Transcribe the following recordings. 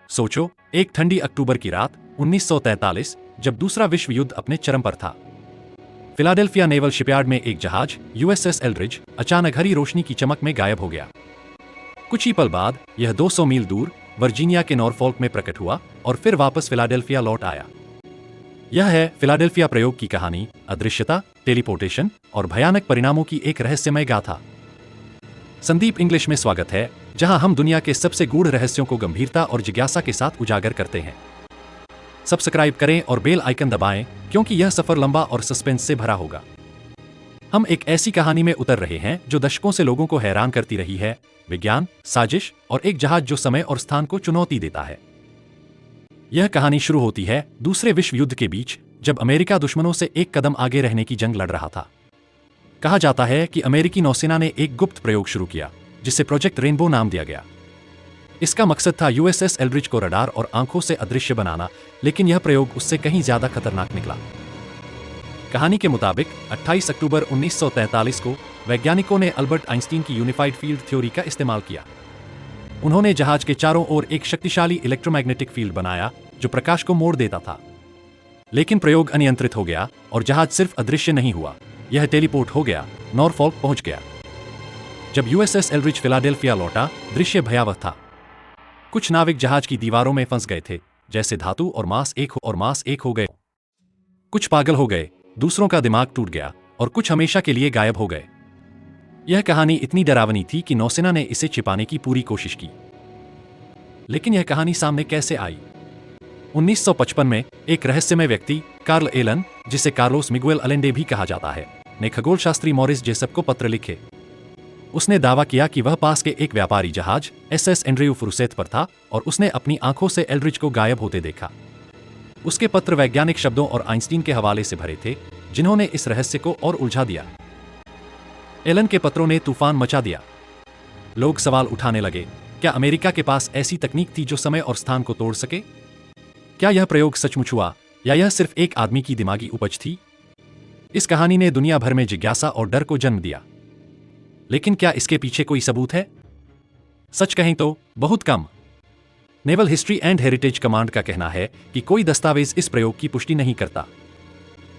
सोचो, एक ठंडी अक्टूबर की रात 1943, जब दूसरा विश्व युद्ध अपने चरम पर था। फिलाडेल्फिया नेवल शिपयार्ड में एक जहाज यूएसएस एल्ड्रिज अचानक हरी रोशनी की चमक में गायब हो गया। कुछ ही पल बाद यह 200 मील दूर वर्जीनिया के नॉरफॉल्क में प्रकट हुआ और फिर वापस फिलाडेल्फिया लौट आया। यह है फिलाडेल्फिया प्रयोग की कहानी, अदृश्यता, टेलीपोर्टेशन और भयानक परिणामों की एक रहस्यमय गाथा। संदीप इंग्लिश में स्वागत है, जहां हम दुनिया के सबसे गूढ़ रहस्यों को गंभीरता और जिज्ञासा के साथ उजागर करते हैं। सब्सक्राइब करें और बेल आइकन दबाएं, क्योंकि यह सफर लंबा और सस्पेंस से भरा होगा। हम एक ऐसी कहानी में उतर रहे हैं जो दशकों से लोगों को हैरान करती रही है, विज्ञान, साजिश और एक जहाज जो समय और स्थान को चुनौती देता है। यह कहानी शुरू होती है दूसरे विश्व युद्ध के बीच, जब अमेरिका दुश्मनों से एक कदम आगे रहने की जंग लड़ रहा था। कहा जाता है कि अमेरिकी नौसेना ने एक गुप्त प्रयोग शुरू किया, जिसे प्रोजेक्ट रेनबो नाम दिया गया। इसका मकसद था यूएसएस एल्ड्रिज को रडार और आंखों से अदृश्य बनाना, लेकिन यह प्रयोग उससे कहीं ज्यादा खतरनाक निकला। कहानी के मुताबिक 28 अक्टूबर 1943 को वैज्ञानिकों ने अल्बर्ट आइंस्टीन की यूनिफाइड फील्ड थ्योरी का इस्तेमाल किया। उन्होंने जहाज के चारों ओर एक शक्तिशाली इलेक्ट्रोमैग्नेटिक फील्ड बनाया जो प्रकाश को मोड़ देता था। लेकिन प्रयोग अनियंत्रित हो गया और जहाज सिर्फ अदृश्य नहीं हुआ, यह टेलीपोर्ट हो गया, नॉरफॉल्क पहुंच गया। जब यूएसएस एल्ड्रिज फिलाडेल्फिया लौटा, दृश्य भयावह था। कुछ नाविक जहाज की दीवारों में फंस गए थे, जैसे धातु और मांस एक हो गए। कुछ पागल हो गए, दूसरों का दिमाग टूट गया और कुछ हमेशा के लिए गायब हो गए। यह कहानी इतनी डरावनी थी कि नौसेना ने इसे छिपाने की पूरी कोशिश की। लेकिन यह कहानी सामने कैसे आई? 1955 में एक रहस्यमय व्यक्ति, कार्ल एलन, जिसे कार्लोस मिगुएल अलेंडे भी कहा जाता है, ने खगोलशास्त्री मॉरिस जेसप को पत्र लिखे। उसने दावा किया कि वह पास के एक व्यापारी जहाज एसएस एंड्रयू फुरुसेत पर था और उसने अपनी आंखों से एल्ड्रिज को गायब होते देखा। उसके पत्र वैज्ञानिक शब्दों और आइंस्टीन के हवाले से भरे थे, जिन्होंने इस रहस्य को और उलझा दिया। एलन के पत्रों ने तूफान मचा दिया। लोग सवाल उठाने लगे, क्या अमेरिका के पास ऐसी तकनीक थी जो समय और स्थान को तोड़ सके? क्या यह प्रयोग सचमुच हुआ या यह सिर्फ एक आदमी की दिमागी उपज थी? इस कहानी ने दुनिया भर में जिज्ञासा और डर को जन्म दिया। लेकिन क्या इसके पीछे कोई सबूत है? सच कहें तो बहुत कम। Naval history and heritage command का कहना है कि कोई दस्तावेज इस प्रयोग की पुष्टि नहीं करता।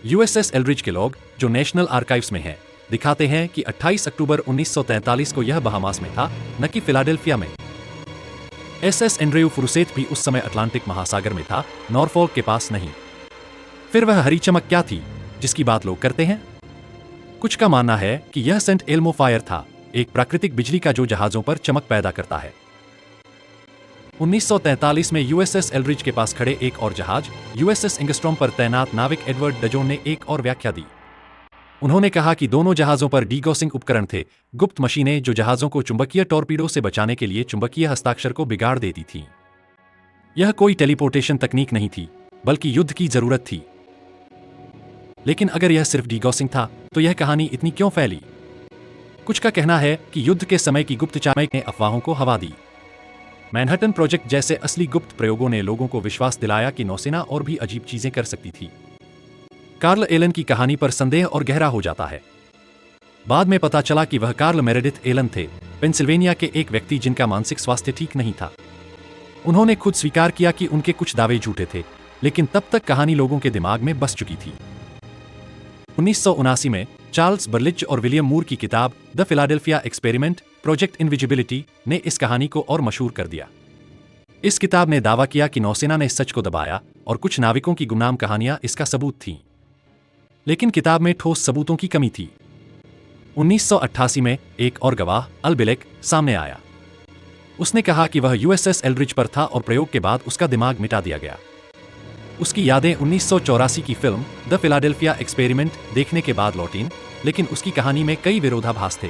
यूएसएस एल्ड्रिज के लॉग, जो नेशनल आर्काइव्स में हैं, दिखाते हैं कि 28 अक्टूबर 1943 को यह बहामास में था, न कि फिलाडेल्फिया में। एसएस एंड्रयू फुरुसेत भी उस समय अटलांटिक महासागर में था, नॉरफॉल्क के पास नहीं। फिर वह हरी चमक क्या थी जिसकी बात लोग करते हैं? कुछ का मानना है कि यह सेंट एल्मो फायर था, एक प्राकृतिक बिजली का जो जहाजों पर चमक पैदा करता है। 1943 में यूएसएस एल्ड्रिज के पास खड़े एक और जहाज यूएसएस इंगस्ट्रॉम पर तैनात नाविक एडवर्ड डजोन ने एक और व्याख्या दी। उन्होंने कहा कि दोनों जहाजों पर डीगॉसिंग उपकरण थे, गुप्त मशीनें जो जहाजों को चुंबकीय टॉर्पीडो से बचाने के लिए चुंबकीय हस्ताक्षर को बिगाड़ देती थीं। यह कोई टेलीपोर्टेशन तकनीक नहीं थी, बल्कि युद्ध की जरूरत थी। लेकिन अगर यह सिर्फ डीगॉसिंग था, तो यह कहानी इतनी क्यों फैली? कुछ का कहना है कि युद्ध के समय की गुप्तचर ने अफवाहों को हवा दी। मैनहट्टन प्रोजेक्ट जैसे असली गुप्त प्रयोगों ने लोगों को विश्वास दिलाया कि नौसेना और भी अजीब चीजें कर सकती थी। कार्ल एलन की कहानी पर संदेह और गहरा हो जाता है। बाद में पता चला कि वह कार्ल मेरेडिथ एलन थे, पेंसिल्वेनिया के एक व्यक्ति जिनका मानसिक स्वास्थ्य ठीक नहीं था। उन्होंने खुद स्वीकार किया कि उनके कुछ दावे झूठे थे, लेकिन तब तक कहानी लोगों के दिमाग में बस चुकी थी। 1979 में चार्ल्स बर्लिच और विलियम मूर की किताब the Philadelphia experiment project invisibility ने इस कहानी को और मशहूर कर दिया। इस किताब ने दावा किया कि नौसेना ने सच को दबाया और कुछ नाविकों की गुमनाम कहानियां इसका सबूत थीं। लेकिन किताब में ठोस सबूतों की कमी थी। 1988 में एक और गवाह, अल बिलेक, सामने आया। उसने कहा कि वह यूएसएस एल्ड्रिज पर था और प्रयोग के बाद उसका दिमाग मिटा दिया गया। उसकी यादें 1984 की फिल्म द फिलाडेल्फिया एक्सपेरिमेंट देखने के बाद लौटीं, लेकिन उसकी कहानी में कई विरोधाभास थे।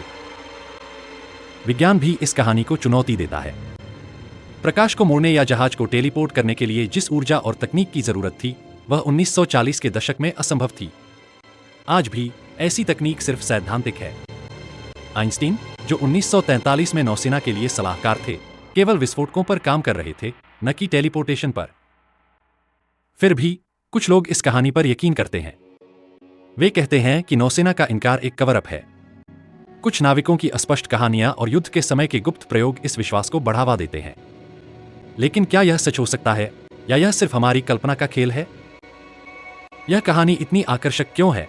विज्ञान भी इस कहानी को चुनौती देता है। प्रकाश को मोड़ने या जहाज को टेलीपोर्ट करने के लिए जिस ऊर्जा और तकनीक की जरूरत थी, वह 1940 के दशक में असंभव थी। आज भी ऐसी तकनीक सिर्फ सैद्धांतिक है। आइंस्टीन, जो 1943 में नौसेना के लिए सलाहकार थे, केवल विस्फोटकों पर काम कर रहे थे, न कि टेलीपोर्टेशन पर। फिर भी कुछ लोग इस कहानी पर यकीन करते हैं। वे कहते हैं कि नौसेना का इनकार एक कवर अप है। कुछ नाविकों की अस्पष्ट कहानियां और युद्ध के समय के गुप्त प्रयोग इस विश्वास को बढ़ावा देते हैं। लेकिन क्या यह सच हो सकता है, या यह सिर्फ हमारी कल्पना का खेल है? यह कहानी इतनी आकर्षक क्यों है?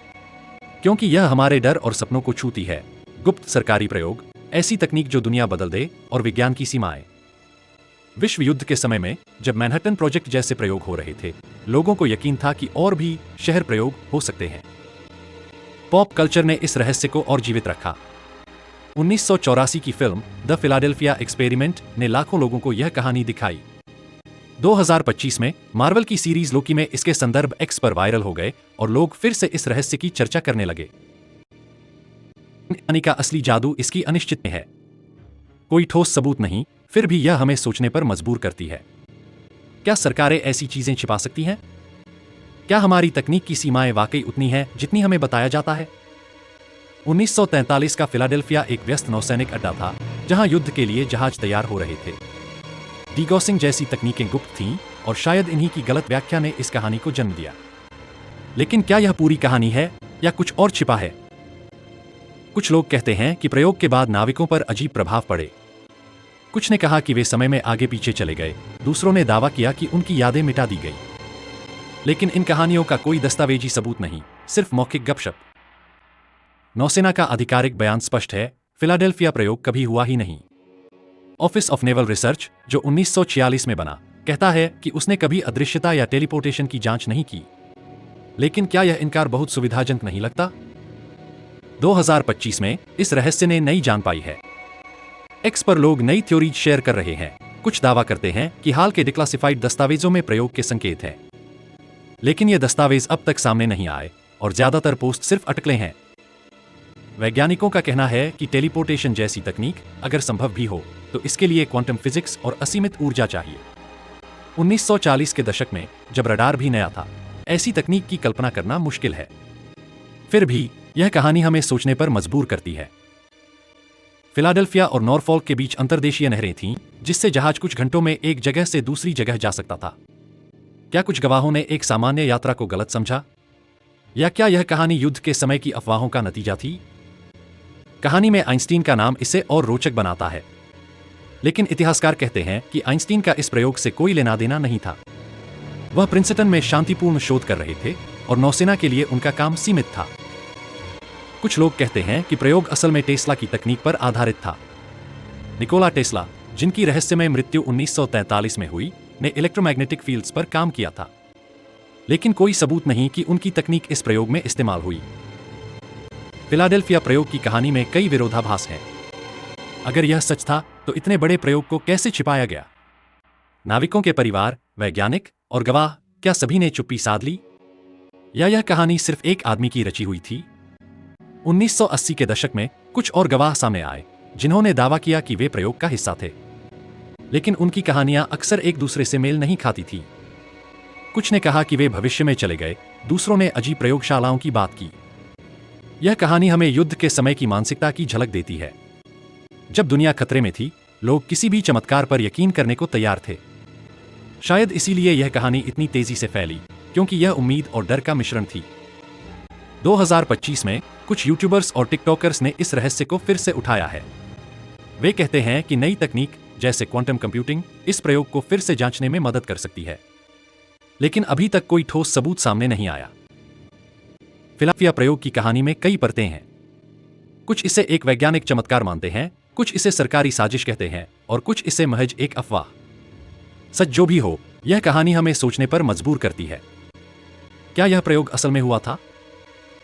क्योंकि यह हमारे डर और सपनों को छूती है। गुप्त सरकारी प्रयोग, ऐसी तकनीक जो दुनिया बदल दे, और विज्ञान की सीमाएं। विश्व युद्ध के समय में जब मैनहट्टन प्रोजेक्ट जैसे प्रयोग हो रहे थे, लोगों को यकीन था कि और भी शहर प्रयोग हो सकते हैं। पॉप कल्चर ने इस रहस्य को और जीवित रखा। 1984 की फिल्म द फिलाडेल्फिया एक्सपेरिमेंट ने लाखों लोगों को यह कहानी दिखाई। 2025 में मार्वल की सीरीज लोकी में इसके संदर्भ एक्स पर वायरल हो गए और लोग फिर से इस रहस्य की चर्चा करने लगे। कहानी का असली जादू इसकी अनिश्चित में है। कोई ठोस सबूत नहीं, फिर भी यह हमें सोचने पर मजबूर करती है। क्या सरकारें ऐसी चीजें छिपा सकती हैं? क्या हमारी तकनीक की सीमाएं वाकई उतनी हैं जितनी हमें बताया जाता है? 1943 का फिलाडेल्फिया एक व्यस्त नौसैनिक अड्डा था, जहां युद्ध के लिए जहाज तैयार हो रहे थे। डीगॉसिंग जैसी तकनीकें गुप्त थीं, और शायद इन्हीं की गलत व्याख्या ने इस कहानी को जन्म दिया। लेकिन क्या यह पूरी कहानी है, या कुछ और छिपा है? कुछ लोग कहते हैं कि प्रयोग के बाद नाविकों पर अजीब प्रभाव पड़े। कुछ ने कहा कि वे समय में आगे पीछे चले गए, दूसरों ने दावा किया कि उनकी यादें मिटा दी गई। लेकिन इन कहानियों का कोई दस्तावेजी सबूत नहीं, सिर्फ मौखिक गपशप। नौसेना का आधिकारिक बयान स्पष्ट है, फिलाडेल्फिया प्रयोग कभी हुआ ही नहीं। ऑफिस ऑफ नेवल रिसर्च, जो 1946 में बना, कहता है कि उसने कभी अदृश्यता या टेलीपोर्टेशन की जांच नहीं की। लेकिन क्या यह इनकार बहुत सुविधाजनक नहीं लगता? 2025 में इस रहस्य ने नई जान पाई है। एक्स पर लोग नई थ्योरीज शेयर कर रहे हैं। कुछ दावा करते हैं कि हाल के डिक्लासिफाइड दस्तावेजों में प्रयोग के संकेत हैं। लेकिन ये दस्तावेज अब तक सामने नहीं आए, और ज्यादातर पोस्ट सिर्फ अटकलें हैं। वैज्ञानिकों का कहना है कि टेलीपोर्टेशन जैसी तकनीक अगर संभव भी हो, तो इसके लिए क्वांटम फिजिक्स और असीमित ऊर्जा चाहिए। 1940 के दशक में, जब रडार भी नया था, ऐसी तकनीक की कल्पना करना मुश्किल है। फिर भी यह कहानी हमें सोचने पर मजबूर करती है। फिलाडेल्फिया और नॉरफॉल्क के बीच अंतर्देशीय नहरें थीं, जिससे जहाज कुछ घंटों में एक जगह से दूसरी जगह जा सकता था। क्या कुछ गवाहों ने एक सामान्य यात्रा को गलत समझा? या क्या यह कहानी युद्ध के समय की अफवाहों का नतीजा थी? कहानी में आइंस्टीन का नाम इसे और रोचक बनाता है। लेकिन इतिहासकार कहते हैं कि आइंस्टीन का इस प्रयोग से कोई लेना देना नहीं था। वह प्रिंसटन में शांतिपूर्ण शोध कर रहे थे, और नौसेना के लिए उनका काम सीमित था। कुछ लोग कहते हैं कि प्रयोग असल में टेस्ला की तकनीक पर आधारित था। निकोला टेस्ला, जिनकी रहस्यमय मृत्यु 1943 में हुई, ने इलेक्ट्रोमैग्नेटिक फील्ड्स पर काम किया था। लेकिन कोई सबूत नहीं कि उनकी तकनीक इस प्रयोग में इस्तेमाल हुई। फिलाडेल्फिया प्रयोग की कहानी में कई विरोधाभास हैं। अगर यह सच था, तो इतने बड़े प्रयोग को कैसे छिपाया गया? नाविकों के परिवार, वैज्ञानिक और गवाह, क्या सभी ने चुप्पी साध ली? या यह कहानी सिर्फ एक आदमी की रची हुई थी? 1980 के दशक में कुछ और गवाह सामने आए, जिन्होंने दावा किया कि वे प्रयोग का हिस्सा थे। लेकिन उनकी कहानियां अक्सर एक दूसरे से मेल नहीं खाती थी। कुछ ने कहा कि वे भविष्य में चले गए, दूसरों ने अजीब प्रयोगशालाओं की बात की। यह कहानी हमें युद्ध के समय की मानसिकता की झलक देती है। जब दुनिया खतरे में थी, लोग किसी भी चमत्कार पर यकीन करने को तैयार थे। शायद इसीलिए यह कहानी इतनी तेजी से फैली, क्योंकि यह उम्मीद और डर का मिश्रण थी। 2025 में कुछ यूट्यूबर्स और टिकटॉकर्स ने इस रहस्य को फिर से उठाया है। वे कहते हैं कि नई तकनीक जैसे क्वांटम कंप्यूटिंग इस प्रयोग को फिर से जांचने में मदद कर सकती है। लेकिन अभी तक कोई ठोस सबूत सामने नहीं आया। फिलाडेल्फिया प्रयोग की कहानी में कई परतें हैं। कुछ इसे एक वैज्ञानिक चमत्कार मानते हैं, कुछ इसे सरकारी साजिश कहते हैं, और कुछ इसे महज एक अफवाह। सच जो भी हो, यह कहानी हमें सोचने पर मजबूर करती है। क्या यह प्रयोग असल में हुआ था,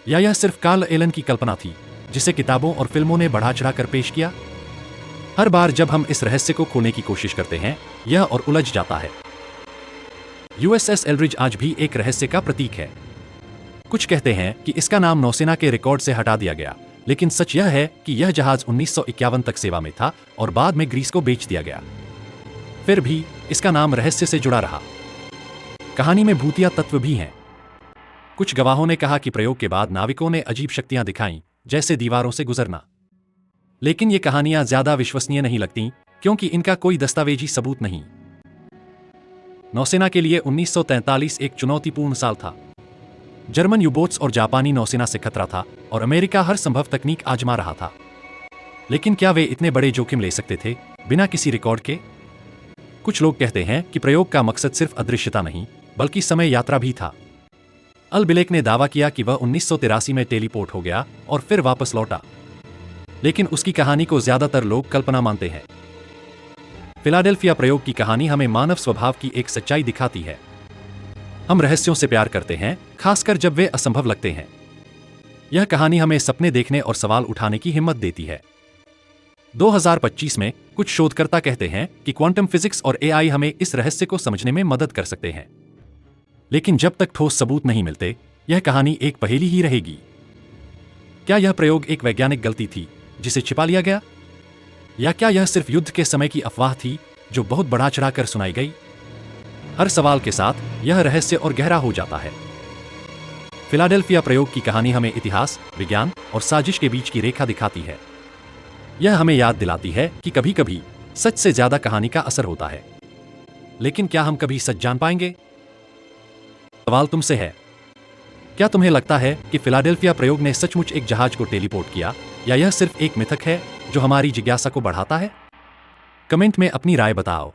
या यह सिर्फ कार्ल एलन की कल्पना थी, जिसे किताबों और फिल्मों ने बढ़ा चढ़ाकर पेश किया? हर बार जब हम इस रहस्य को खोलने की कोशिश करते हैं, यह और उलझ जाता है। यूएसएस एल्ड्रिज आज भी एक रहस्य का प्रतीक है। कुछ कहते हैं कि इसका नाम नौसेना के रिकॉर्ड से हटा दिया गया, लेकिन सच यह है कि यह जहाज 1951 तक सेवा में था और बाद में ग्रीस को बेच दिया गया। फिर भी इसका नाम रहस्य से जुड़ा रहा। कहानी में भूतिया तत्व भी हैं। कुछ गवाहों ने कहा कि प्रयोग के बाद नाविकों ने अजीब शक्तियां दिखाईं, जैसे दीवारों से गुजरना। लेकिन ये कहानियां ज्यादा विश्वसनीय नहीं लगती, क्योंकि इनका कोई दस्तावेजी सबूत नहीं। नौसेना के लिए 1943 एक चुनौतीपूर्ण साल था। जर्मन यूबोट्स और जापानी नौसेना से खतरा था, और अमेरिका हर संभव तकनीक आजमा रहा था। लेकिन क्या वे इतने बड़े जोखिम ले सकते थे, बिना किसी रिकॉर्ड के? कुछ लोग कहते हैं कि प्रयोग का मकसद सिर्फ अदृश्यता नहीं बल्कि समय यात्रा भी था। अल-बिलेक ने दावा किया कि वह 1983 में टेलीपोर्ट हो गया और फिर वापस लौटा, लेकिन उसकी कहानी को ज्यादातर लोग कल्पना मानते हैं। फिलाडेल्फिया प्रयोग की कहानी हमें मानव स्वभाव की एक सच्चाई दिखाती है। हम रहस्यों से प्यार करते हैं, खासकर जब वे असंभव लगते हैं। यह कहानी हमें सपने देखने और सवाल उठाने की हिम्मत देती है। 2025 में कुछ शोधकर्ता कहते हैं कि क्वांटम फिजिक्स और एआई हमें इस रहस्य को समझने में मदद कर सकते हैं, लेकिन जब तक ठोस सबूत नहीं मिलते, यह कहानी एक पहेली ही रहेगी। क्या यह प्रयोग एक वैज्ञानिक गलती थी जिसे छिपा लिया गया, या क्या यह सिर्फ युद्ध के समय की अफवाह थी जो बहुत बढ़ा चढ़ाकर सुनाई गई? हर सवाल के साथ यह रहस्य और गहरा हो जाता है। फिलाडेल्फिया प्रयोग की कहानी हमें इतिहास, विज्ञान और साजिश के बीच की रेखा दिखाती है। यह हमें याद दिलाती है कि कभी-कभी सच से ज्यादा कहानी का असर होता है। लेकिन क्या हम कभी सच जान पाएंगे? सवाल तुमसे है। क्या तुम्हें लगता है कि फिलाडेल्फिया प्रयोग ने सचमुच एक जहाज को टेलीपोर्ट किया, या यह सिर्फ एक मिथक है जो हमारी जिज्ञासा को बढ़ाता है? कमेंट में अपनी राय बताओ।